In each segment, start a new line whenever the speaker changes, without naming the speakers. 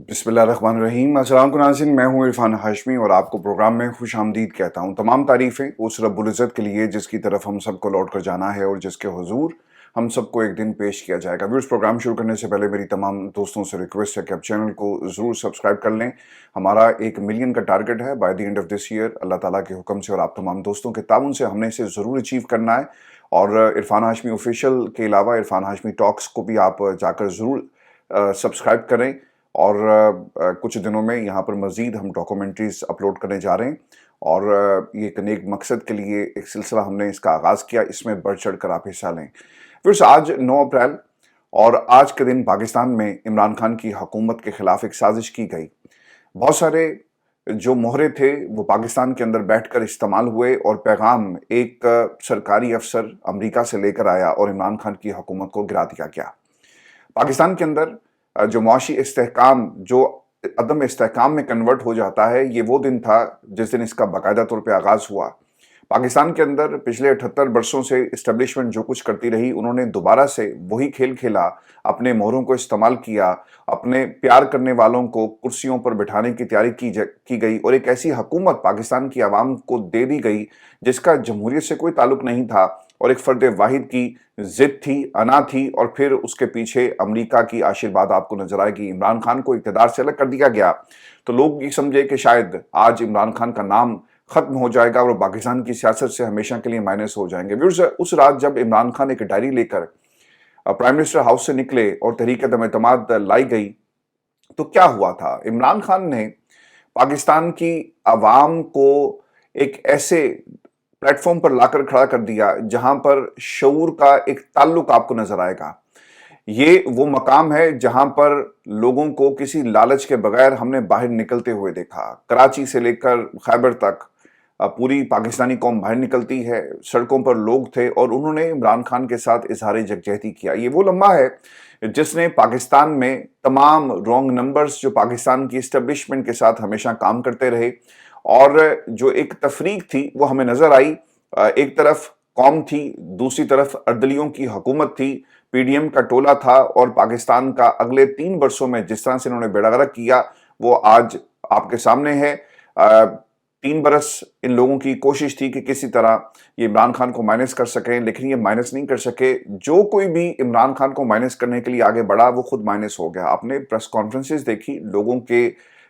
बिस्मिल्लाहिर्रहमानिर्रहीम। अस्सलाम वालेकुम नाज़रीन, मैं हूं इरफान हाशमी और आपको प्रोग्राम में खुश आमदीद कहता हूं। तमाम तारीफ़ें उस रब्बुल इज़्ज़त के लिए जिसकी तरफ हम सबको लौट कर जाना है और जिसके हुजूर हम सबको एक दिन पेश किया जाएगा। व्यूअर्स, प्रोग्राम शुरू करने से पहले मेरी तमाम दोस्तों से रिक्वेस्ट है कि आप चैनल को ज़रूर सब्सक्राइब कर लें। हमारा 1 मिलियन का टारगेट है by the end of this year. Allah ताला के हुक्म से और आप तमाम दोस्तों के ताउन से हमने इसे ज़रूर अचीव करना है। और इरफान हाशमी ऑफिशियल के अलावा इरफान हाशमी टॉक्स को भी आप जाकर ज़रूर सब्सक्राइब करें। और कुछ दिनों में यहाँ पर मज़ीद हम डॉक्यूमेंट्रीज अपलोड करने जा रहे हैं और ये एक नेक मकसद के लिए एक सिलसिला हमने इसका आगाज़ किया, इसमें बढ़ चढ़ कर आप हिस्सा लें। फिर आज 9 अप्रैल और आज के दिन पाकिस्तान में इमरान खान की हुकूमत के ख़िलाफ़ एक साजिश की गई। बहुत सारे जो मोहरे थे वो पाकिस्तान के अंदर बैठकर इस्तेमाल हुए और पैगाम एक सरकारी अफसर अमेरिका से लेकर आया और इमरान खान की हुकूमत को गिरा दिया गया। पाकिस्तान के अंदर जो मुआशी इस्तेहकाम जो अदम इस्तेहकाम में कन्वर्ट हो जाता है, ये वो दिन था जिस दिन इसका बाकायदा तौर पे आगाज़ हुआ। पाकिस्तान के अंदर पिछले 78 वर्षों से इस्टेब्लिशमेंट जो कुछ करती रही, उन्होंने दोबारा से वही खेल खेला, अपने मोहरों को इस्तेमाल किया, अपने प्यार करने वालों को कुर्सियों पर बिठाने की तैयारी की गई और एक ऐसी हुकूमत पाकिस्तान की आवाम को दे दी गई जिसका जमहूरियत से कोई ताल्लुक नहीं था और एक फ़र्द वाहिद की ज़िद थी, अना थी और फिर उसके पीछे अमेरिका की आशीर्वाद आपको नजर आएगी। इमरान खान को इक़्तिदार से अलग कर दिया गया तो लोग ये समझे कि शायद आज इमरान खान का नाम खत्म हो जाएगा और पाकिस्तान की सियासत से हमेशा के लिए माइनस हो जाएंगे। व्यूअर्स, उस रात जब इमरान खान एक डायरी लेकर प्राइम मिनिस्टर हाउस से निकले और तहरीक दम-ए-एतमाद लाई गई तो क्या हुआ था? इमरान खान ने पाकिस्तान की आवाम को एक ऐसे प्लेटफॉर्म पर लाकर खड़ा कर दिया जहां पर शऊर का एक ताल्लुक आपको नजर आएगा। ये वो मकाम है जहां पर लोगों को किसी लालच के बगैर हमने बाहर निकलते हुए देखा। कराची से लेकर खैबर तक पूरी पाकिस्तानी कौम बाहर निकलती है, सड़कों पर लोग थे और उन्होंने इमरान खान के साथ इजहार यकजहती किया। ये वो लम्हा है जिसने पाकिस्तान में तमाम रॉन्ग नंबर्स जो पाकिस्तान की इस्टेब्लिशमेंट के साथ हमेशा काम करते रहे और जो एक तफरीक थी वो हमें नजर आई। एक तरफ कौम थी, दूसरी तरफ अर्दलियों की हुकूमत थी, पीडीएम का टोला था और पाकिस्तान का अगले 3 वर्षों में जिस तरह से इन्होंने बेड़ा गर्क किया वो आज आपके सामने है। 3 बरस इन लोगों की कोशिश थी कि किसी तरह ये इमरान खान को माइनस कर सकें, लेकिन ये माइनस नहीं कर सके। जो कोई भी इमरान खान को माइनस करने के लिए आगे बढ़ा वो खुद माइनस हो गया। आपने प्रेस कॉन्फ्रेंसेस देखी, लोगों के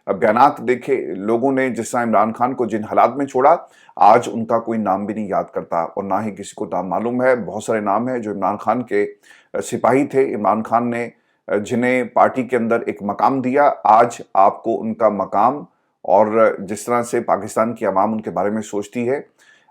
बयानात देखे, लोगों ने जिस तरह इमरान खान को जिन हालात में छोड़ा, आज उनका कोई नाम भी नहीं याद करता और ना ही किसी को नाम मालूम है। बहुत सारे नाम हैं जो इमरान खान के सिपाही थे। इमरान खान ने जिन्हें पार्टी के अंदर एक मकाम दिया, आज आपको उनका मकाम और जिस तरह से पाकिस्तान की आवाम उनके बारे में सोचती है,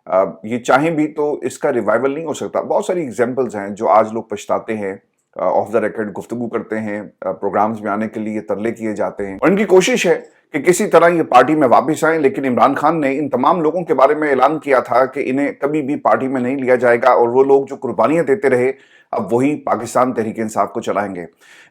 ये चाहें भी तो इसका रिवाइवल नहीं हो सकता। बहुत सारी एग्जाम्पल्स हैं जो आज लोग पछताते हैं, ऑफ द रिकॉर्ड गुफ्तगू करते हैं, प्रोग्राम्स में आने के लिए तरले किए जाते हैं और इनकी कोशिश है कि किसी तरह ये पार्टी में वापस आए। लेकिन इमरान खान ने इन तमाम लोगों के बारे में ऐलान किया था कि इन्हें कभी भी पार्टी में नहीं लिया जाएगा और वो लोग जो कुर्बानियां देते रहे अब वही पाकिस्तान तहरीक इंसाफ को चलाएंगे।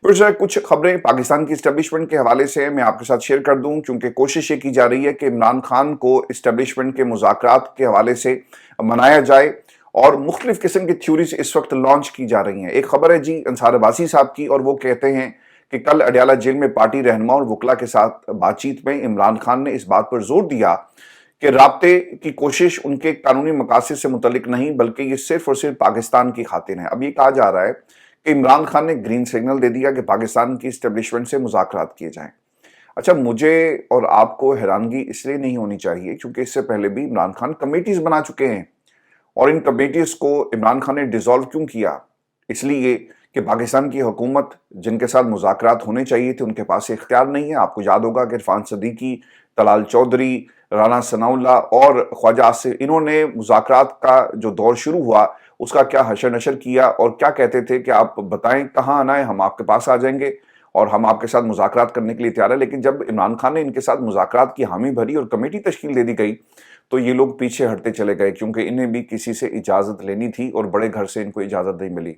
फिर कुछ खबरें पाकिस्तान की इस्टेब्लिशमेंट के हवाले से मैं आपके साथ शेयर कर दूं, क्योंकि कोशिश ये की जा रही है कि इमरान खान को इस्टेब्लिशमेंट के मुज़ाकरात के हवाले से मनाया जाए और मुख्तलिफ किस्म की थ्योरीज इस वक्त लॉन्च की जा रही हैं। एक खबर है जी अंसार अब्बासी साहब की और वो कहते हैं कि कल अडयाला जेल में पार्टी रहनुमा और वकला के साथ बातचीत में इमरान खान ने इस बात पर जोर दिया कि राब्ते की कोशिश उनके कानूनी मकासद से मुतल्लिक नहीं बल्कि ये सिर्फ और सिर्फ पाकिस्तान की खातिर है। अब ये कहा जा रहा है कि इमरान खान ने ग्रीन सिग्नल दे दिया कि पाकिस्तान की इस्टेब्लिशमेंट से मुज़ाकरात किए जाएं। अच्छा, मुझे और आपको हैरानगी इसलिए नहीं होनी चाहिए क्योंकि इससे पहले भी इमरान खान कमेटीज बना चुके हैं और इन कमेटीज को इमरान खान ने डिसॉल्व क्यों किया? इसलिए कि पाकिस्तान की हुकूमत जिनके साथ मुज़ाकरात होने चाहिए थे उनके पास इख्तियार नहीं है। आपको याद होगा कि इरफान सदीकी, तलाल चौधरी, राना सनाउल्लाह और ख्वाजा आसिफ, इन्होंने मुज़ाकरात का जो दौर शुरू हुआ उसका क्या हशर नशर किया और क्या कहते थे कि आप बताएं कहाँ आना है, हम आपके पास आ जाएंगे और हम आपके साथ मुज़ाकरात करने के लिए तैयार है। लेकिन जब इमरान खान ने इनके साथ मुज़ाकरात की हामी भरी और कमेटी तश्कील दे दी गई तो ये लोग पीछे हटते चले गए क्योंकि इन्हें भी किसी से इजाज़त लेनी थी और बड़े घर से इनको इजाज़त नहीं मिली।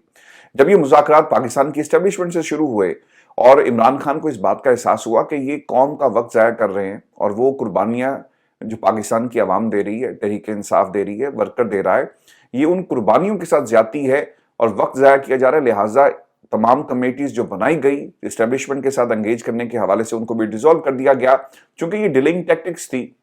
जब ये मुज़ाकरात पाकिस्तान की इस्टेब्लिशमेंट से शुरू हुए और इमरान खान को इस बात का एहसास हुआ कि ये कौम का वक्त ज़ाया कर रहे हैं और वो कुर्बानियाँ जो पाकिस्तान की आवाम दे रही है, तहरीक इंसाफ दे रही है, वर्कर दे रहा है, ये उन कुर्बानियों के साथ ज्यादती है और वक्त ज़ाया किया जा रहा है। लिहाजा तमाम कमेटीज जो बनाई गई इस्टेब्लिशमेंट के साथ एंगेज करने के हवाले से, उनको भी डिसॉल्व कर दिया गया, क्योंकि ये डिलिंग टैक्टिक्स थी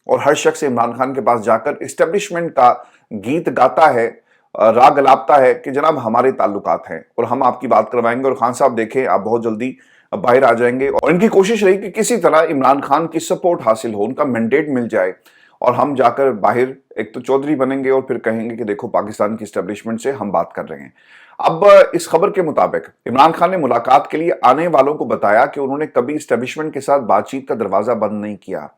और हर शख्स इमरान खान के पास जाकर इस्टेब्लिशमेंट का गीत गाता है, राग अलापता है कि जनाब हमारे ताल्लुकात हैं और हम आपकी बात करवाएंगे और खान साहब देखें आप बहुत जल्दी बाहर आ जाएंगे। और इनकी कोशिश रही कि किसी तरह इमरान खान की सपोर्ट हासिल हो, उनका मैंडेट मिल जाए और हम जाकर बाहर एक तो चौधरी बनेंगे और फिर कहेंगे कि देखो पाकिस्तान की इस्टेब्लिशमेंट से हम बात कर रहे हैं। अब इस खबर के मुताबिक इमरान खान ने मुलाकात के लिए आने वालों को बताया कि उन्होंने कभी इस्टेब्लिशमेंट के साथ बातचीत का दरवाजा बंद नहीं किया।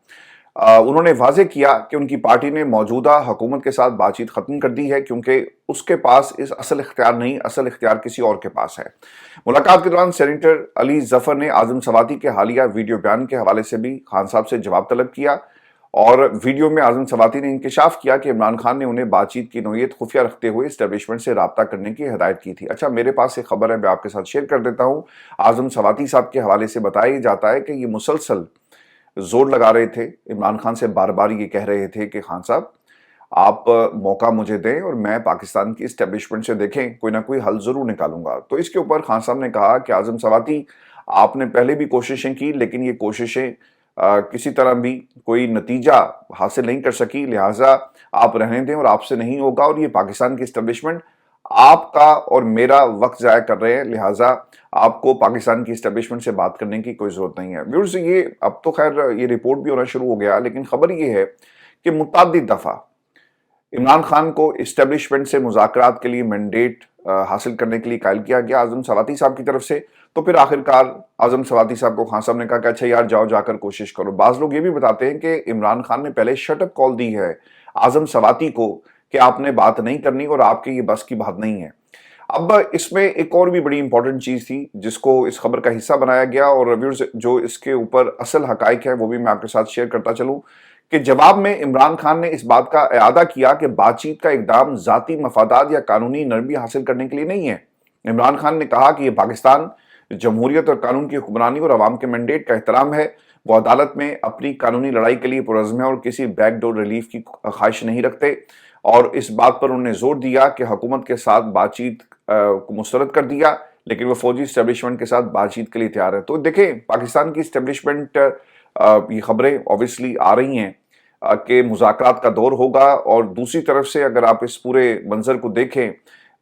उन्होंने वाजे किया कि उनकी पार्टी ने मौजूदा हुकूमत के साथ बातचीत खत्म कर दी है, क्योंकि उसके पास इस असल इख्तियार नहीं, असल इख्तियार किसी और के पास है। मुलाकात के दौरान सेनेटर अली जफर ने आजम सवाती के हालिया वीडियो बयान के हवाले से भी खान साहब से जवाब तलब किया और वीडियो में आजम सवाती ने इंकशाफ किया कि इमरान खान ने उन्हें बातचीत की नोयत खुफिया रखते हुए इस्टेब्लिशमेंट से राब्ता करने की हिदायत की थी। अच्छा, मेरे पास एक खबर है, मैं आपके साथ शेयर कर देता हूँ। आजम सवाती साहब के हवाले से बताया जाता है कि ये मुसलसल जोर लगा रहे थे इमरान खान से, बार बार ये कह रहे थे कि खान साहब आप मौका मुझे दें और मैं पाकिस्तान की इस्टेब्लिशमेंट से देखें कोई ना कोई हल जरूर निकालूंगा। तो इसके ऊपर खान साहब ने कहा कि आजम सवाती आपने पहले भी कोशिशें की, लेकिन ये कोशिशें किसी तरह भी कोई नतीजा हासिल नहीं कर सकी, लिहाजा आप रहने दें और आपसे नहीं होगा और ये पाकिस्तान की इस्टेब्लिशमेंट आपका और मेरा वक्त ज़ाया कर रहे हैं, लिहाजा आपको पाकिस्तान की इस्टेब्लिशमेंट से बात करने की कोई ज़रूरत नहीं है। व्यूअर्स, ये अब तो खैर ये रिपोर्ट भी होना शुरू हो गया, लेकिन खबर ये है कि मुतअद्दिद दफ़ा इमरान खान को इस्टेब्लिशमेंट से मुज़ाकरात के लिए मैंडेट हासिल करने के लिए कायल किया गया आजम सवाती साहब की तरफ से। तो फिर आखिरकार आजम सवाती साहब को खान साहब ने कहा कि अच्छा यार जाओ जाकर कोशिश करो। बाज़ लोग ये भी बताते हैं कि इमरान खान ने पहले शटअप कॉल दी है आजम सवाती को कि आपने बात नहीं करनी और आपके ये बस की बात नहीं है। अब इसमें एक और भी बड़ी इंपॉर्टेंट चीज़ थी जिसको इस खबर का हिस्सा बनाया गया और रिव्यूज जो इसके ऊपर असल हकाइक है वो भी मैं आपके साथ शेयर करता चलूँ कि जवाब में इमरान खान ने इस बात का इरादा किया कि बातचीत का इकदाम जाती मफादात या कानूनी नरमी हासिल करने के लिए नहीं है। इमरान खान ने कहा कि यह पाकिस्तान जमहूरियत और कानून की हुक्मरानी और अवाम के मैंडेट का एहतराम है। वो अदालत में अपनी कानूनी लड़ाई के लिए पुरज़्म है और किसी बैकडोर रिलीफ की ख्वाहिश नहीं रखते। और इस बात पर उन्होंने जोर दिया कि हुकूमत के साथ बातचीत को मुस्तरद कर दिया, लेकिन वो फौजी इस्टेब्लिशमेंट के साथ बातचीत के लिए तैयार है। तो देखें, पाकिस्तान की इस्टेब्लिशमेंट ये खबरें ऑब्वियसली आ रही हैं कि मुज़ाकरात का दौर होगा और दूसरी तरफ से अगर आप इस पूरे मंजर को देखें,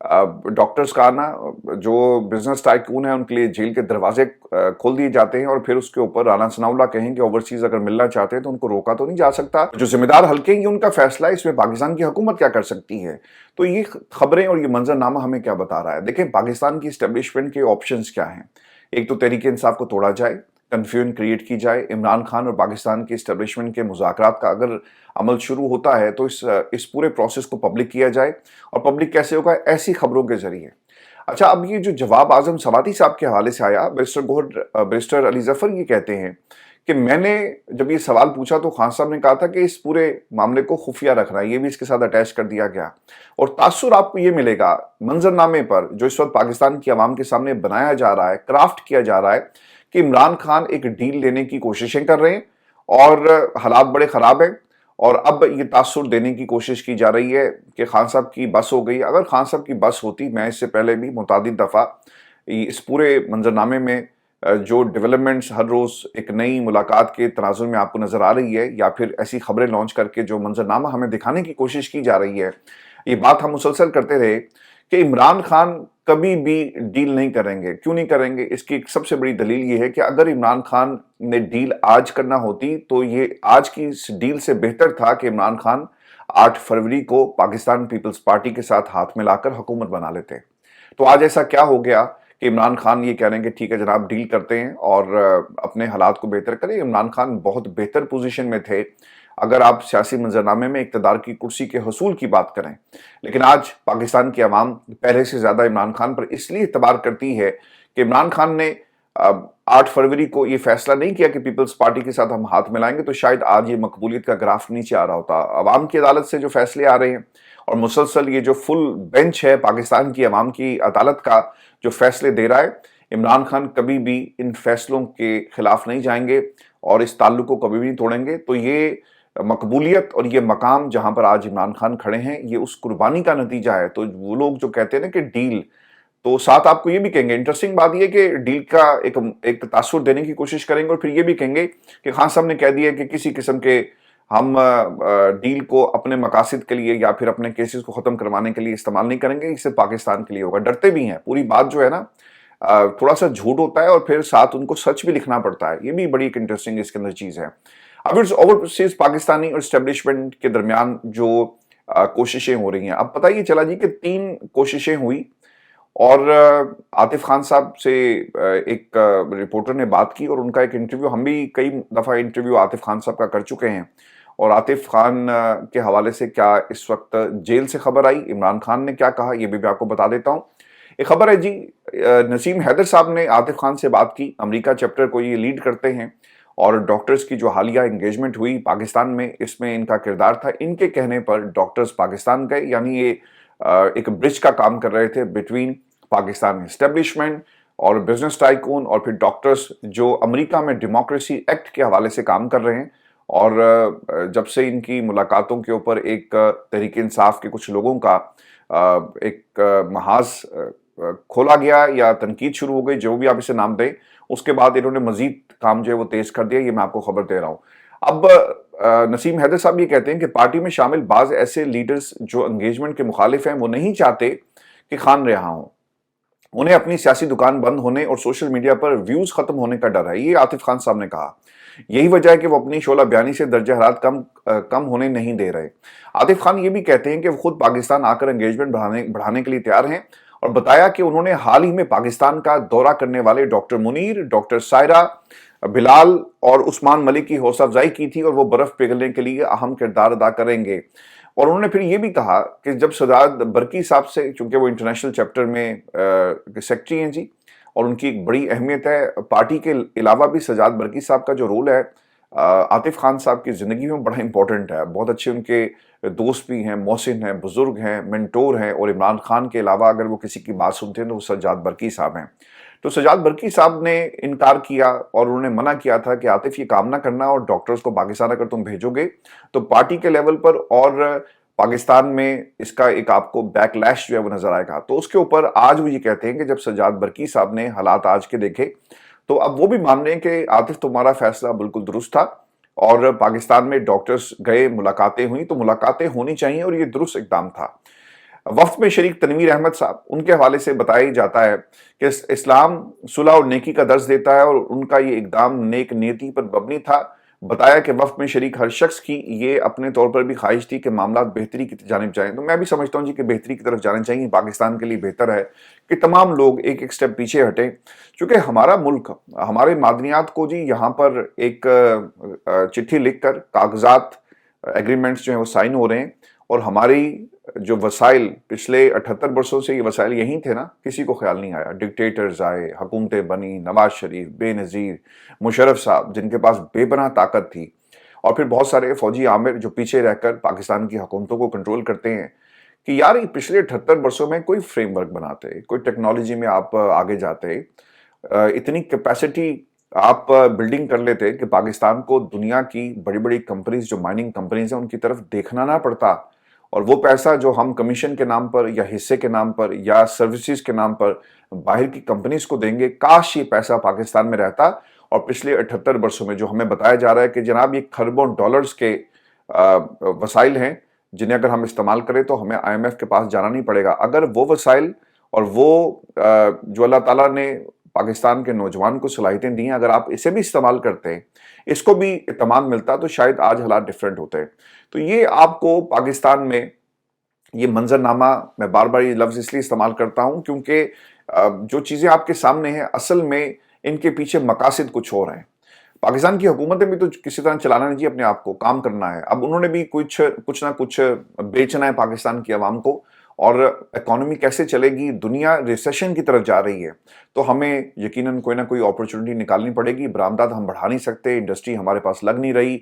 डॉक्टर्स का आना, जो बिजनेस टाइकून है उनके लिए जेल के दरवाजे खोल दिए जाते हैं और फिर उसके ऊपर राना सनाउल्लाह कहें कि ओवरसीज अगर मिलना चाहते हैं तो उनको रोका तो नहीं जा सकता। जो जिम्मेदार हल्के हैं ये उनका फैसला है, इसमें पाकिस्तान की हुकूमत क्या कर सकती है। तो ये खबरें और ये मंजरनामा हमें क्या बता रहा है। देखें, पाकिस्तान की इस्टेब्लिशमेंट के ऑप्शंस क्या हैं। एक तो तहरीक इंसाफ को तोड़ा जाए, कन्फ्यूजन क्रिएट की जाए, इमरान खान और पाकिस्तान की इस्टेब्लिशमेंट के मुज़ाकरात का अगर अमल शुरू होता है तो इस पूरे प्रोसेस को पब्लिक किया जाए। और पब्लिक कैसे होगा? ऐसी खबरों के जरिए। अच्छा, अब ये जो जवाब आजम सवाती साहब के हवाले से आया, बैरिस्टर अली जफर ये कहते हैं कि मैंने जब ये सवाल पूछा तो खान साहब ने कहा था कि इस पूरे मामले को खुफिया रखना है, ये भी इसके साथ अटैच कर दिया गया। और तासुर आपको ये मिलेगा मंजरनामे पर जो इस वक्त पाकिस्तान की आवाम के सामने बनाया जा रहा है, क्राफ्ट किया जा रहा है कि इमरान खान एक डील लेने की कोशिशें कर रहे हैं और हालात बड़े ख़राब हैं और अब ये तासुर देने की कोशिश की जा रही है कि खान साहब की बस हो गई। अगर खान साहब की बस होती, मैं इससे पहले भी मुतादिद दफ़ा इस पूरे मंजरनामे में जो डेवलपमेंट्स हर रोज़ एक नई मुलाकात के तनाजुर में आपको नज़र आ रही है या फिर ऐसी खबरें लॉन्च करके जो मंजरनामा हमें दिखाने की कोशिश की जा रही है, ये बात हम मुसलसल करते रहे कि इमरान खान कभी भी डील नहीं करेंगे। क्यों नहीं करेंगे? इसकी एक सबसे बड़ी दलील ये है कि अगर इमरान खान ने डील आज करना होती तो ये आज की इस डील से बेहतर था कि इमरान खान 8 फरवरी को पाकिस्तान पीपल्स पार्टी के साथ हाथ मिलाकर हुकूमत बना लेते। तो आज ऐसा क्या हो गया कि इमरान खान ये कह रहे हैं कि ठीक है जनाब डील करते हैं और अपने हालात को बेहतर करें। इमरान खान बहुत बेहतर पोजीशन में थे अगर आप सियासी मंजरनामे में इक़्तिदार की कुर्सी के हसूल की बात करें, लेकिन आज पाकिस्तान की आवाम पहले से ज़्यादा इमरान खान पर इसलिए इतबार करती है कि इमरान खान ने 8 फरवरी को ये फैसला नहीं किया कि पीपल्स पार्टी के साथ हम हाथ मिलाएंगे तो शायद आज ये मकबूलियत का ग्राफ नीचे आ रहा होता। अवाम की अदालत से जो फैसले आ रहे हैं और मुसलसल ये जो फुल बेंच है पाकिस्तान की अवाम की अदालत का जो फैसले दे रहा है, इमरान खान कभी भी इन फैसलों के खिलाफ नहीं जाएंगे और इस ताल्लुक को कभी भी नहीं तोड़ेंगे। तो ये मकबूलियत और ये मकाम जहां पर आज इमरान खान खड़े हैं, ये उस कुर्बानी का नतीजा है। तो वो लोग जो कहते हैं ना कि डील تو ساتھ آپ کو یہ بھی کہیں گے، انٹرسٹنگ بات یہ کہ ڈیل کا ایک تاثر دینے کی کوشش کریں گے، اور پھر یہ بھی کہیں گے کہ خان صاحب نے کہہ دیا کہ کسی قسم کے ہم ڈیل کو اپنے مقاصد کے لیے یا پھر اپنے کیسز کو ختم کروانے کے لیے استعمال نہیں کریں گے، اس سے پاکستان کے لیے ہوگا. ڈرتے بھی ہیں. پوری بات جو ہے نا تھوڑا سا جھوٹ ہوتا ہے اور پھر ساتھ ان کو سچ بھی لکھنا پڑتا ہے. یہ بھی بڑی ایک انٹرسٹنگ اس کے اندر چیز ہے. اب اوورسیز پاکستانی اور اسٹیبلشمنٹ کے درمیان جو کوششیں ہو رہی ہیں، اب پتہ یہ چلا جی کہ 3 کوششیں ہوئی، اور عاطف خان صاحب سے ایک رپورٹر نے بات کی، اور ان کا ایک انٹرویو، ہم بھی کئی دفعہ انٹرویو عاطف خان صاحب کا کر چکے ہیں. اور عاطف خان کے حوالے سے کیا اس وقت جیل سے خبر آئی، عمران خان نے کیا کہا، یہ بھی میں آپ کو بتا دیتا ہوں. ایک خبر ہے جی، نسیم حیدر صاحب نے عاطف خان سے بات کی. امریکہ چیپٹر کو یہ لیڈ کرتے ہیں، اور ڈاکٹرز کی جو حالیہ انگیجمنٹ ہوئی پاکستان میں، اس میں ان کا کردار تھا. ان کے کہنے پر ڈاکٹرز پاکستان گئے، یعنی یہ ایک برج کا کام کر رہے تھے بٹوین پاکستان اسٹیبلشمنٹ اور بزنس ٹائکون اور پھر ڈاکٹرز جو امریکہ میں ڈیموکریسی ایکٹ کے حوالے سے کام کر رہے ہیں. اور جب سے ان کی ملاقاتوں کے اوپر ایک تحریک انصاف کے کچھ لوگوں کا ایک محاذ کھولا گیا یا تنقید شروع ہو گئی، جو بھی آپ اسے نام دیں، اس کے بعد انہوں نے مزید کام جو ہے وہ تیز کر دیا. یہ میں آپ کو خبر دے رہا ہوں. اب نسیم حیدر صاحب یہ کہتے ہیں کہ پارٹی میں شامل بعض ایسے لیڈرز جو انگیجمنٹ کے مخالف ہیں، وہ نہیں چاہتے کہ خان رہا ہوں. انہیں اپنی سیاسی دکان بند ہونے اور سوشل میڈیا پر ویوز ختم ہونے کا ڈر ہے. یہ عاطف خان صاحب نے کہا. یہی وجہ ہے کہ وہ اپنی شعلہ بیانی سے درجہ حرارت کم ہونے نہیں دے رہے. عاطف خان یہ بھی کہتے ہیں کہ وہ خود پاکستان آ کر انگیجمنٹ بڑھانے کے لیے تیار ہیں، اور بتایا کہ انہوں نے حال ہی میں پاکستان کا دورہ کرنے والے ڈاکٹر منیر، ڈاکٹر سائرہ، بلال اور عثمان ملک کی حوصلہ افزائی کی تھی، اور وہ برف پگھلنے کے لیے اہم کردار ادا کریں گے. اور انہوں نے پھر یہ بھی کہا کہ جب سجاد برقی صاحب سے، چونکہ وہ انٹرنیشنل چیپٹر میں سیکرٹری ہیں جی، اور ان کی ایک بڑی اہمیت ہے پارٹی کے علاوہ بھی، سجاد برقی صاحب کا جو رول ہے عاطف خان صاحب کی زندگی میں بڑا امپورٹنٹ ہے. بہت اچھے ان کے دوست بھی ہیں، محسن ہیں، بزرگ ہیں، منٹور ہیں. اور عمران خان کے علاوہ اگر وہ کسی کی بات سنتے ہیں تو وہ سجاد برقی صاحب ہیں. تو سجاد برقی صاحب نے انکار کیا، اور انہوں نے منع کیا تھا کہ عاطف یہ کام نہ کرنا، اور ڈاکٹرز کو پاکستان اگر تم بھیجو گے تو پارٹی کے لیول پر اور پاکستان میں اس کا ایک آپ کو بیک لیش جو ہے وہ نظر آئے گا. تو اس کے اوپر آج وہ یہ کہتے ہیں کہ جب سجاد برقی صاحب نے حالات آج کے دیکھے تو اب وہ بھی مان رہے ہیں کہ عاطف تمہارا فیصلہ بالکل درست تھا، اور پاکستان میں ڈاکٹرز گئے، ملاقاتیں ہوئیں تو ملاقاتیں ہونی چاہیے، اور یہ درست اقدام تھا. وفد میں شریک تنویر احمد صاحب، ان کے حوالے سے بتایا جاتا ہے کہ اسلام صلح اور نیکی کا درس دیتا ہے، اور ان کا یہ اقدام نیک نیتی پر مبنی تھا. بتایا کہ وفد میں شریک ہر شخص کی یہ اپنے طور پر بھی خواہش تھی کہ معاملات بہتری کی جانب جائیں. تو میں بھی سمجھتا ہوں جی کہ بہتری کی طرف جانے چاہیے. پاکستان کے لیے بہتر ہے کہ تمام لوگ ایک ایک سٹیپ پیچھے ہٹیں، چونکہ ہمارا ملک، ہمارے معدنیات کو جی یہاں پر ایک چٹھی لکھ کر کاغذات، ایگریمنٹس جو ہیں وہ سائن ہو رہے ہیں، اور ہماری جو وسائل پچھلے 78 برسوں سے یہ وسائل یہی تھے نا، کسی کو خیال نہیں آیا. ڈکٹیٹرز آئے، حکومتیں بنی، نواز شریف، بے نظیر، مشرف صاحب جن کے پاس بے پناہ طاقت تھی، اور پھر بہت سارے فوجی عامر جو پیچھے رہ کر پاکستان کی حکومتوں کو کنٹرول کرتے ہیں. کہ یار یہ پچھلے 78 برسوں میں کوئی فریم ورک بناتے، کوئی ٹیکنالوجی میں آپ آگے جاتے، اتنی کیپیسٹی آپ بلڈنگ کر لیتے کہ پاکستان کو دنیا کی بڑی بڑی کمپنیز، جو مائننگ کمپنیز ہیں، ان کی طرف دیکھنا نہ پڑتا. اور وہ پیسہ جو ہم کمیشن کے نام پر یا حصے کے نام پر یا سروسز کے نام پر باہر کی کمپنیز کو دیں گے، کاش یہ پیسہ پاکستان میں رہتا. اور پچھلے 78 برسوں میں جو ہمیں بتایا جا رہا ہے کہ جناب یہ کھربوں ڈالرز کے وسائل ہیں، جنہیں اگر ہم استعمال کریں تو ہمیں آئی ایم ایف کے پاس جانا نہیں پڑے گا. اگر وہ وسائل اور وہ جو اللہ تعالیٰ نے پاکستان کے نوجوان کو صلاحیتیں دی ہیں، اگر آپ اسے بھی استعمال کرتے ہیں، اس کو بھی اعتماد ملتا، تو شاید آج حالات ڈیفرنٹ ہوتے ہیں. تو یہ آپ کو پاکستان میں یہ منظرنامہ، میں بار بار یہ لفظ اس لیے استعمال کرتا ہوں کیونکہ جو چیزیں آپ کے سامنے ہیں اصل میں ان کے پیچھے مقاصد کچھ اور ہیں. پاکستان کی حکومتیں بھی تو کسی طرح چلانا نہیں جی، اپنے آپ کو کام کرنا ہے. اب انہوں نے بھی کچھ نہ کچھ بیچنا ہے پاکستان کی عوام کو، اور اکانومی کیسے چلے گی، دنیا ریسیشن کی طرف جا رہی ہے، تو ہمیں یقیناً کوئی نہ کوئی اپرچونٹی نکالنی پڑے گی. برآمدات ہم بڑھا نہیں سکتے، انڈسٹری ہمارے پاس لگ نہیں رہی،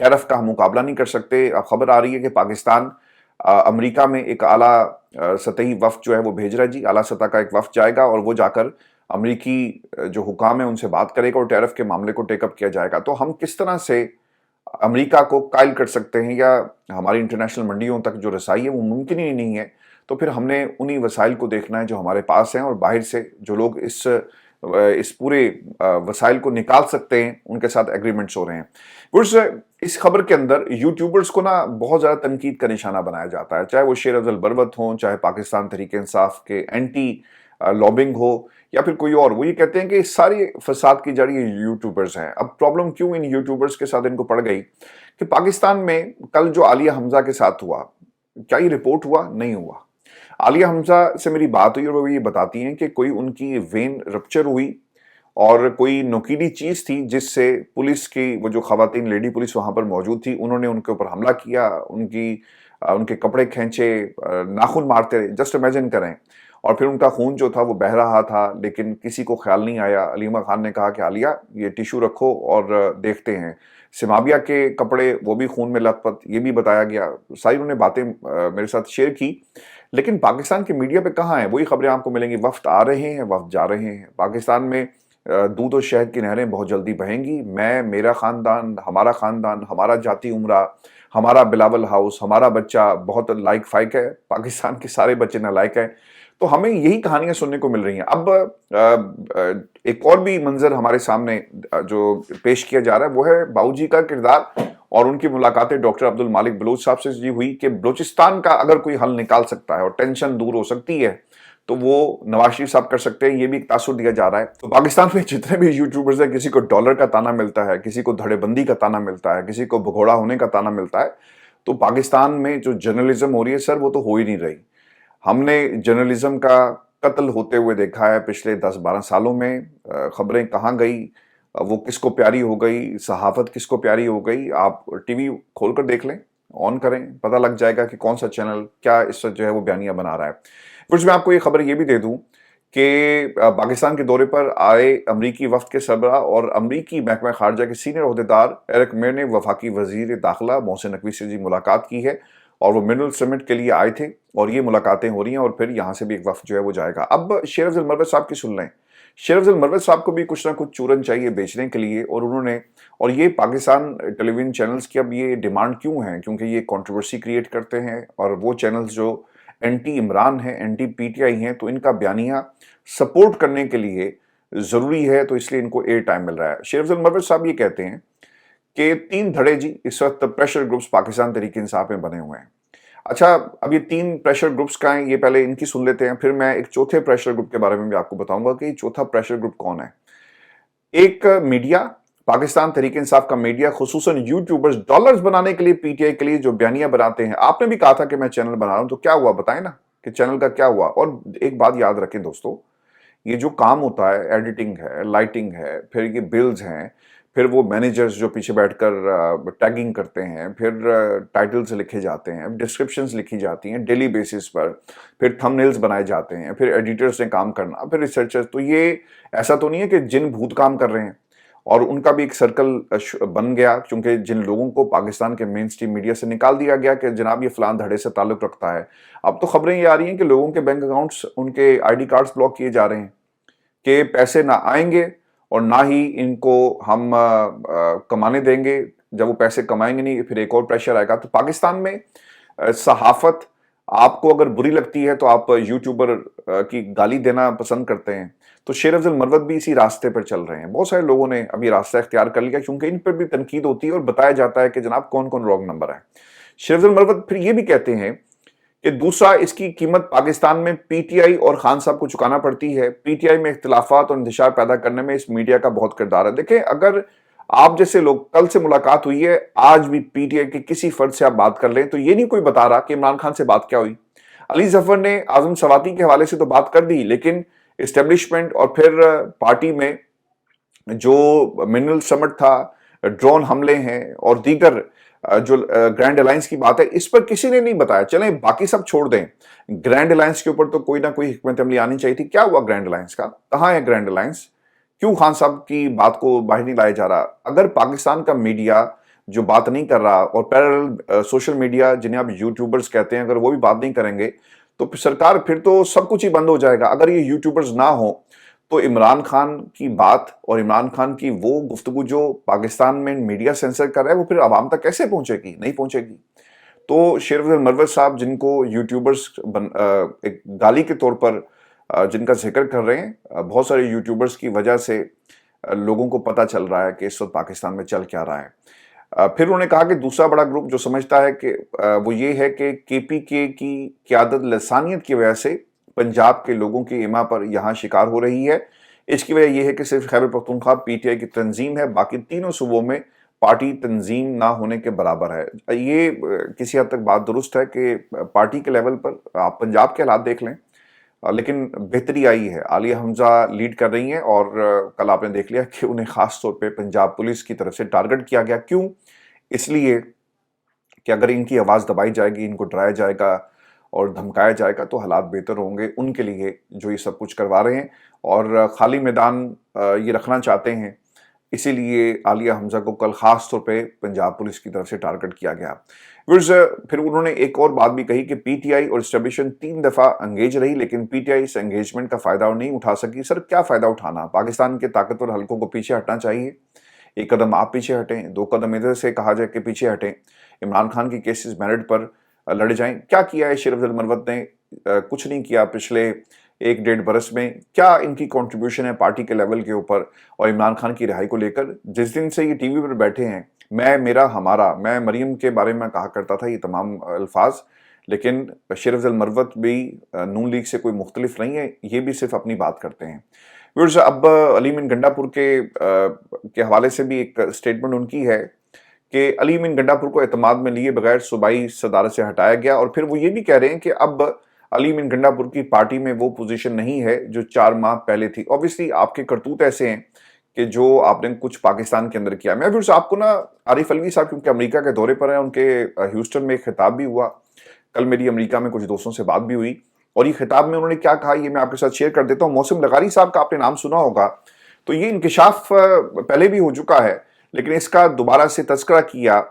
ٹیرف کا ہم مقابلہ نہیں کر سکتے. اب خبر آ رہی ہے کہ پاکستان امریکہ میں ایک اعلیٰ سطحی وفد جو ہے وہ بھیج رہا ہے جی. اعلیٰ سطح کا ایک وفد جائے گا، اور وہ جا کر امریکی جو حکام ہیں ان سے بات کرے گا، اور ٹیرف کے معاملے کو ٹیک اپ کیا جائے گا. تو ہم کس طرح سے امریکہ کو قائل کر سکتے ہیں، یا ہماری انٹرنیشنل منڈیوں تک جو رسائی ہے وہ ممکن ہی نہیں ہے. तो फिर हमने उन्हीं वसाइल को देखना है जो हमारे पास हैं, और बाहर से जो लोग इस पूरे वसाइल को निकाल सकते हैं उनके साथ एग्रीमेंट्स हो रहे हैं। कुछ इस खबर के अंदर यूट्यूबर्स को ना बहुत ज़्यादा तनकीद का निशाना बनाया जाता है, चाहे वो शेर अफजल बरवत हों, चाहे पाकिस्तान तहरीक इंसाफ के एंटी लॉबिंग हो, या फिर कोई और। वो ये कहते हैं कि सारी फसाद की जड़ ये यूट्यूबर्स हैं। अब प्रॉब्लम क्यों इन यूट्यूबर्स के साथ इनको पड़ गई कि पाकिस्तान में कल जो आलिया हमजा के साथ हुआ, क्या ये रिपोर्ट हुआ? नहीं हुआ। आलिया हमजा से मेरी बात हुई और वो ये बताती हैं कि कोई उनकी वेन रप्चर हुई और कोई नुकीली चीज थी जिससे पुलिस की वो जो खवातीन लेडी पुलिस वहां पर मौजूद थी उन्होंने उनके ऊपर हमला किया, उनके कपड़े खींचे, नाखून मारते रहे। जस्ट इमेजिन करें। और फिर उनका खून जो था वो बह रहा था, लेकिन किसी को ख्याल नहीं आया। अलीमा खान ने कहा कि आलिया ये टिश्यू रखो और देखते हैं। सिमाबिया के कपड़े वो भी खून में लथपथ, ये भी बताया गया। सारी उन्होंने बातें मेरे साथ शेयर की। लेकिन पाकिस्तान के मीडिया पे कहाँ है वही खबरें आपको मिलेंगी। वफ्द आ रहे हैं, वफ्द जा रहे हैं। पाकिस्तान में दूध और शहद की नहरें बहुत जल्दी बहेंगी। मैं, मेरा खानदान, हमारा जाती उमरा, हमारा बिलावल हाउस, हमारा बच्चा बहुत लाइक फाइक है, पाकिस्तान के सारे बच्चे नालायक हैं। तो हमें यही कहानियां सुनने को मिल रही हैं। अब एक और भी मंजर हमारे सामने जो पेश किया जा रहा है वो है बाबूजी का किरदार और उनकी मुलाकातें डॉक्टर अब्दुल मालिक बलोच साहब से जी हुई कि बलूचिस्तान का अगर कोई हल निकाल सकता है और टेंशन दूर हो सकती है तो वो नवाज शरीफ साहब कर सकते हैं। ये भी एक तासुर दिया जा रहा है। तो पाकिस्तान में जितने भी यूट्यूबर्स हैं, किसी को डॉलर का ताना मिलता है, किसी को धड़ेबंदी का ताना मिलता है, किसी को भगोड़ा होने का ताना मिलता है, तो पाकिस्तान में जो जर्नलिज्म हो रही है सर, वो तो हो ही नहीं रही। हमने जर्नलिज्म का कत्ल होते हुए देखा है पिछले 10-12 सालों में। खबरें कहाँ गई, वो किसको प्यारी हो गई, सहाफत किसको प्यारी हो गई। आप टीवी खोलकर देख लें, ऑन करें, पता लग जाएगा कि कौन सा चैनल क्या इस जो है वो बयानियां बना रहा है। कुछ मैं आपको ये खबर ये भी दे दूं कि पाकिस्तान के दौरे पर आए अमरीकी वफ्द के सरबराह और अमरीकी महकमा खारजा के सीनियर ओहदेदार एरिक मेयर ने वफाकी वजीर दाखिला मोहसिन नकवी से जी मुलाकात की है और वो मिनरल समिट के लिए आए थे और ये मुलाकातें हो रही हैं और फिर यहाँ से भी एक वफ्द जो है वो जाएगा। अब शेर अफजल मरवत साहब की सुन लें। शेर अफजल मरवत साहब को भी कुछ ना कुछ चूरन चाहिए बेचने के लिए, और ये पाकिस्तान टेलीविजन चैनल्स की अब ये डिमांड क्यों है, क्योंकि ये कंट्रोवर्सी क्रिएट करते हैं और वो चैनल्स जो एंटी इमरान हैं, एंटी पीटीआई हैं, तो इनका बयानिया सपोर्ट करने के लिए जरूरी है, तो इसलिए इनको एयर टाइम मिल रहा है। शेर अफजल मरवत साहब ये कहते हैं कि 3 धड़े जी इस वक्त प्रेशर ग्रुप्स पाकिस्तान तहरीक इंसाफ में बने हुए हैं। अच्छा, अब ये 3 प्रेशर ग्रुप्स का है, ये पहले इनकी सुन लेते हैं, फिर मैं एक चौथे प्रेशर ग्रुप के बारे में भी आपको बताऊंगा कि चौथा प्रेशर ग्रुप कौन है। एक मीडिया, पाकिस्तान तहरीक इंसाफ का मीडिया, खुसूसन यूट्यूबर्स डॉलर्स बनाने के लिए पीटीआई के लिए जो बयानियां बनाते हैं। आपने भी कहा था कि मैं चैनल बना रहा हूं, तो क्या हुआ बताएं ना कि चैनल का क्या हुआ। और एक बात याद रखें दोस्तों, ये जो काम होता है, एडिटिंग है, लाइटिंग है, फिर ये बिल्स हैं, फिर वो मैनेजर्स जो पीछे बैठकर टैगिंग करते हैं, फिर टाइटल्स लिखे जाते हैं, डिस्क्रिप्शंस लिखी जाती हैं डेली बेसिस पर, फिर थंबनेल्स बनाए जाते हैं, फिर एडिटर्स ने काम करना, फिर रिसर्चर्स। तो ये ऐसा तो नहीं है कि जिन भूत काम कर रहे हैं, और उनका भी एक सर्कल बन गया, क्योंकि जिन लोगों को पाकिस्तान के मेन स्ट्रीम मीडिया से निकाल दिया गया कि जनाब ये फलान धड़े से ताल्लुक रखता है। अब तो खबरें ये आ रही हैं कि लोगों के बैंक अकाउंट्स, उनके आईडी कार्ड्स ब्लॉक किए जा रहे हैं कि पैसे ना आएंगे और ना ही इनको हम कमाने देंगे। जब वो पैसे कमाएंगे नहीं, फिर एक और प्रेशर आएगा। तो पाकिस्तान में सहाफत आपको अगर बुरी लगती है तो आप यूट्यूबर की गाली देना पसंद करते हैं, तो शेर अफजल मरवत भी इसी रास्ते पर चल रहे हैं। बहुत सारे लोगों ने अभी रास्ता इख्तियार कर लिया, क्योंकि इन पर भी तनकीद होती है और बताया जाता है कि जनाब कौन कौन रॉन्ग नंबर है। शेर अफजल मरवत फिर ये भी कहते हैं कि दूसरा, इसकी कीमत पाकिस्तान में पीटीआई और खान साहब को चुकाना पड़ती है। पीटीआई में इख्तिलाफात और इंतशार पैदा करने में इस मीडिया का बहुत किरदार है। देखें, अगर आप जैसे लोग, कल से मुलाकात हुई है, आज भी पीटीआई के किसी फर्द से आप बात कर लें तो ये नहीं कोई बता रहा कि इमरान खान से बात क्या हुई। अली जफर ने आजम सवाती के हवाले से तो बात कर दी, लेकिन एस्टेब्लिशमेंट और फिर पार्टी में जो मिनरल समिट था, ड्रोन हमले हैं और दीगर जो ग्रैंड अलायंस की बात है, इस पर किसी ने नहीं बताया। चलें बाकी सब छोड़ दें, ग्रैंड अलायंस के ऊपर तो कोई ना कोई हिकमत अमली आनी चाहिए थी। क्या हुआ ग्रैंड अलायंस का? कहां है ग्रैंड अलायंस? क्यों खान साहब की बात को बाहर नहीं लाया जा रहा? अगर पाकिस्तान का मीडिया जो बात नहीं कर रहा और पैरेलल सोशल मीडिया जिन्हें आप यूट्यूबर्स कहते हैं, अगर वो भी बात नहीं करेंगे तो सरकार, फिर तो सब कुछ ही बंद हो जाएगा। अगर ये यूट्यूबर्स ना हो तो इमरान खान की बात और इमरान खान की वो गुफ्तगू जो पाकिस्तान में मीडिया सेंसर कर रहा है, वो फिर आवाम तक कैसे पहुंचेगी? नहीं पहुंचेगी। تو शेर अफजल मरवत साहब जिनको यूट्यूबर्स एक गाली के तौर पर जिनका जिक्र कर रहे हैं, बहुत सारे यूट्यूबर्स की वजह से लोगों को पता चल रहा है कि इस वक्त पाकिस्तान में चल क्या रहा है। फिर उन्होंने कहा कि दूसरा बड़ा ग्रुप जो समझता है कि वो ये है कि केपीके की क़यादत लसानियत की वजह से पंजाब के लोगों की इमा पर यहाँ शिकार हो रही है। इसकी वजह यह है कि सिर्फ खैबर पख्तूनख्वा पीटीआई की तंजीम है, बाकी तीनों सूबों में पार्टी तंजीम ना होने के बराबर है। ये किसी हद तक बात दुरुस्त है कि पार्टी के लेवल पर आप पंजाब के हालात देख लें, लेकिन बेहतरी आई है। आलिया हमजा लीड कर रही हैं और कल आपने देख लिया कि उन्हें खास तौर पे पंजाब पुलिस की तरफ से टारगेट किया गया। क्यों? इसलिए कि अगर इनकी आवाज़ दबाई जाएगी, इनको डराया जाएगा और धमकाया जाएगा तो हालात बेहतर होंगे उनके लिए जो ये सब कुछ करवा रहे हैं और खाली मैदान ये रखना चाहते हैं। इसीलिए आलिया हमजा को कल खास तौर पे पंजाब पुलिस की तरफ से टारगेट किया गया। फिर उन्होंने एक और बात भी कही कि पीटीआई और एस्टेब्लिशमेंट 3 दफ़ा एंगेज रही, लेकिन पीटीआई इस एंगेजमेंट का फ़ायदा नहीं उठा सकी। सर, क्या फ़ायदा उठाना? पाकिस्तान के ताकतवर हलकों को पीछे हटना चाहिए। एक कदम आप पीछे हटें, 2 कदम इधर से कहा जाए कि पीछे हटें, इमरान खान की केसेस मेरिट पर लड़े जाएं। क्या किया है शेर अफजल मरवत ने? कुछ नहीं किया पिछले 1-1.5 बरस में। क्या इनकी कंट्रीब्यूशन है पार्टी के लेवल के ऊपर और इमरान खान की रिहाई को लेकर? जिस दिन से ये टीवी पर बैठे हैं, मैं, मेरा, हमारा, मैं मरियम के बारे में कहा करता था ये तमाम अल्फाज, लेकिन शेर अफजल मरवत भी नून लीग से कोई मुख्तलिफ नहीं है, ये भी सिर्फ अपनी बात करते हैं। अब अली मीन गंडापुर के हवाले से भी एक स्टेटमेंट उनकी है कि अली मीन गंडापुर को एतमाद में लिए बगैर सूबाई सदारत से हटाया गया, और फिर वो ये भी कह रहे हैं कि अब अली मीन गंडापुर की पार्टी में वो पोजीशन नहीं है जो 4 माह पहले थी। ऑब्वियसली आपके करतूत ऐसे हैं कि जो आपने कुछ पाकिस्तान के अंदर किया। मैं फिर आपको ना आरिफ अलवी साहब क्योंकि अमेरिका के दौरे पर हैं, उनके ह्यूस्टन में एक खिताब भी हुआ। कल मेरी अमेरिका में कुछ दोस्तों से बात भी हुई और ये खिताब में उन्होंने क्या कहा ये मैं आपके साथ शेयर कर देता हूँ। मोहसिन लगारी साहब का आपने नाम सुना होगा, तो ये इंकिशाफ पहले भी हो चुका है, लेकिन इसका दोबारा से तस्करा किया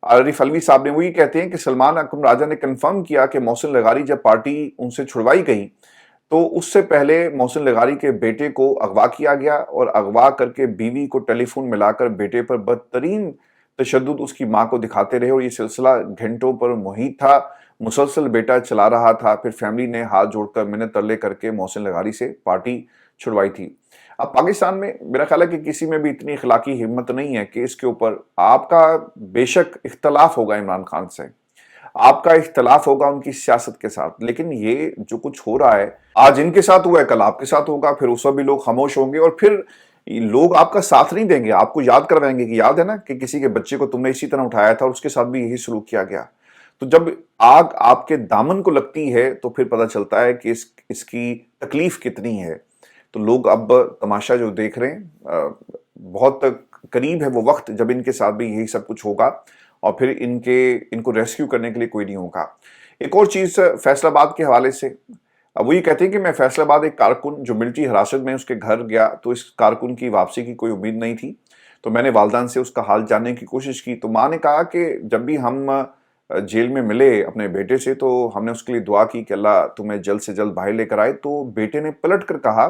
आरिफ अलवी साहब ने। वो ये कहते हैं कि सलमान अकरम राजा ने कंफर्म किया कि मोहसिन लगारी जब पार्टी उनसे छुड़वाई गई तो उससे पहले मोहसिन लगारी के बेटे को अगवा किया गया और अगवा करके बीवी को टेलीफोन मिलाकर बेटे पर बदतरीन तशद्दुद उसकी मां को दिखाते रहे और ये सिलसिला घंटों पर मुहित था। मुसलसल बेटा चला रहा था। फिर फैमिली ने हाथ जोड़कर मिन्नत तरले करके मोहसिन लगारी से पार्टी छुड़वाई थी। अब पाकिस्तान में मेरा ख्याल है कि किसी में भी इतनी इखलाकी हिम्मत नहीं है कि इसके ऊपर आपका बेशक इख्तलाफ होगा इमरान खान से, आपका इख्तलाफ होगा उनकी सियासत के साथ, लेकिन ये जो कुछ हो रहा है आज इनके साथ हुआ है कल आपके साथ होगा, फिर उस वक्त भी लोग खामोश होंगे और फिर लोग आपका साथ नहीं देंगे, आपको याद करवाएंगे कि याद है ना कि किसी के बच्चे को तुमने इसी तरह उठाया था और उसके साथ भी यही सलूक किया गया। तो जब आग आपके दामन को लगती है तो फिर पता चलता है कि इसकी तकलीफ कितनी है। तो लोग अब तमाशा जो देख रहे हैं, बहुत करीब है वो वक्त जब इनके साथ भी यही सब कुछ होगा और फिर इनको रेस्क्यू करने के लिए कोई नहीं होगा। एक और चीज़ फैसलाबाद के हवाले से, अब वो ये कहते हैं कि मैं फैसलाबाद एक कारकुन जो मिलिट्री हिरासत में उसके घर गया तो इस कारकुन की वापसी की कोई उम्मीद नहीं थी, तो मैंने वालदान से उसका हाल जानने की कोशिश की। तो माँ ने कहा कि जब भी हम जेल में मिले अपने बेटे से तो हमने उसके लिए दुआ की कि अल्लाह तुम्हें जल्द से जल्द बाहर लेकर आए। तो बेटे ने पलट कर कहा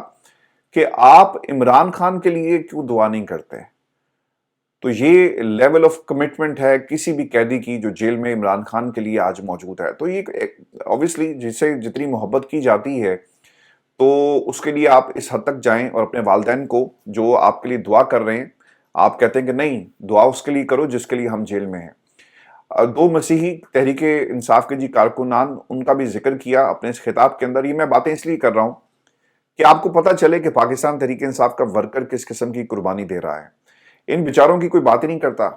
कि आप इमरान खान के लिए क्यों दुआ नहीं करते। तो ये लेवल ऑफ कमिटमेंट है किसी भी कैदी की जो जेल में इमरान खान के लिए आज मौजूद है। तो ये ऑब्वियसली जिससे जितनी मोहब्बत की जाती है तो उसके लिए आप इस हद तक जाएं और अपने वालिदैन को जो आपके लिए दुआ कर रहे हैं, आप कहते हैं कि नहीं दुआ उसके लिए करो जिसके लिए हम जेल में हैं। 2 मसीही तहरीक इंसाफ के जी कारकुनान, उनका भी जिक्र किया अपने इस खिताब के अंदर। ये मैं बातें इसलिए कर रहा हूँ कि आपको पता चले कि पाकिस्तान तहरीक इंसाफ का वर्कर किस किस्म की कुर्बानी दे रहा है। इन बेचारों की कोई बात ही नहीं करता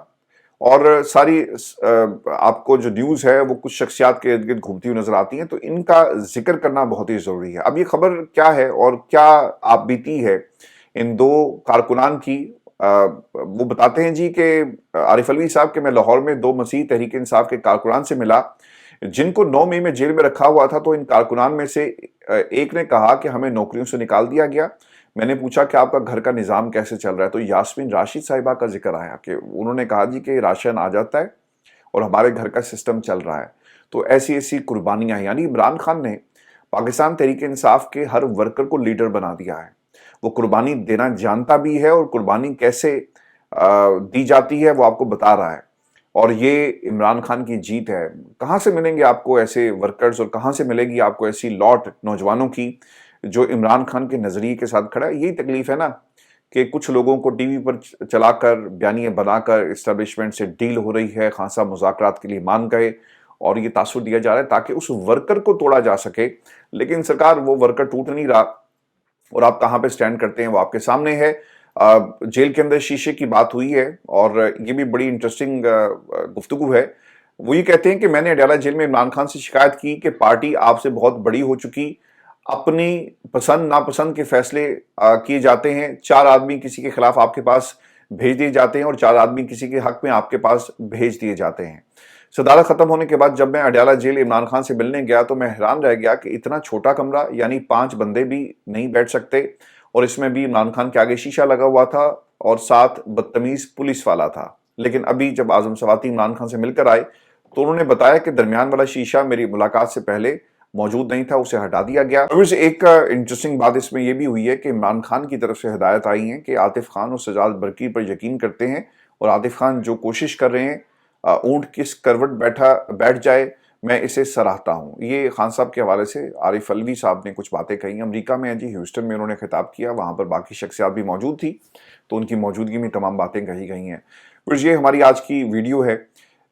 और सारी आपको जो न्यूज़ है वो कुछ शख्सियात के इर्द गिर्द घूमती हुई नजर आती हैं, तो इनका जिक्र करना बहुत ही ज़रूरी है। अब ये खबर क्या है और क्या आप बीती है इन 2 कारकुनान की, वो बताते हैं जी कि आरिफ अलवी साहब के मैं लाहौर में 2 मसीही तहरीक इंसाफ के कारकुनान से मिला जिनको 9 मई में जेल में रखा हुआ था। तो इन कारकुनान में से एक ने कहा कि हमें नौकरियों से निकाल दिया गया। मैंने पूछा कि आपका घर का निज़ाम कैसे चल रहा है, तो यास्मीन राशिद साहिबा का जिक्र आया कि उन्होंने कहा जी कि राशन आ जाता है और हमारे घर का सिस्टम चल रहा है। तो ऐसी ऐसी कुर्बानियाँ, यानी इमरान खान ने पाकिस्तान तहरीक इंसाफ के हर वर्कर को लीडर बना दिया है। वो कुर्बानी देना जानता भी है और कुर्बानी कैसे दी जाती है वो आपको बता रहा है। और ये इमरान खान की जीत है। कहाँ से मिलेंगे आपको ऐसे वर्कर्स और कहाँ से मिलेगी आपको ऐसी लौट नौजवानों की जो इमरान खान के नजरिए के साथ खड़ा है? यही तकलीफ है ना कि कुछ लोगों को टीवी पर चलाकर बयानियां बनाकर इस्टेब्लिशमेंट से डील हो रही है, खान साहब मुज़ाकरात के लिए मान गए और ये तासुर दिया जा रहा है ताकि उस वर्कर को तोड़ा जा सके। लेकिन सरकार वो वर्कर टूट नहीं रहा और आप कहाँ पे स्टैंड करते हैं वो आपके सामने है। जेल के अंदर शीशे की बात हुई है और ये भी बड़ी इंटरेस्टिंग गुफ्तगू है। वो ये कहते हैं कि मैंने अडयाला जेल में इमरान खान से शिकायत की कि पार्टी आपसे बहुत बड़ी हो चुकी, अपनी पसंद नापसंद के फैसले किए जाते हैं। 4 आदमी किसी के खिलाफ आपके पास भेज दिए जाते हैं और 4 आदमी किसी के हक में आपके पास भेज दिए जाते हैं। सदारत खत्म होने के बाद जब मैं अडयाला जेल इमरान खान से मिलने गया तो मैं हैरान रह गया कि इतना छोटा कमरा, यानी 5 बंदे भी नहीं बैठ सकते और इसमें भी इमरान खान के आगे शीशा लगा हुआ था और साथ बदतमीज पुलिस वाला था। लेकिन अभी जब आजम सवाती इमरान खान से मिलकर आए तो उन्होंने बताया कि दरमियान वाला शीशा मेरी मुलाकात से पहले मौजूद नहीं था, उसे हटा दिया गया। और एक इंटरेस्टिंग बात इसमें यह भी हुई है कि इमरान खान की तरफ से हिदायत आई है कि आतिफ खान और सजाद बरकी पर यकीन करते हैं और आतिफ खान जो कोशिश कर रहे हैं ऊंट किस करवट बैठ जाए, मैं इसे सराहता हूं। ये खान साहब के हवाले से आरिफ अलवी साहब ने कुछ बातें कही। अमेरिका में जी ह्यूस्टन में उन्होंने खिताब किया, वहां पर बाकी शख्सियात भी मौजूद थी तो उनकी मौजूदगी में तमाम बातें कही गई हैं। फिर ये हमारी आज की वीडियो है।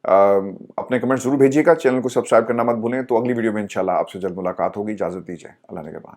अपने कमेंट जरूर भेजिएगा, चैनल को सब्सक्राइब करना मत भूलें। तो अगली वीडियो में इंशाल्लाह आपसे जल्द मुलाकात होगी। इजाजत दीजिए, अल्लाह ने के बाद।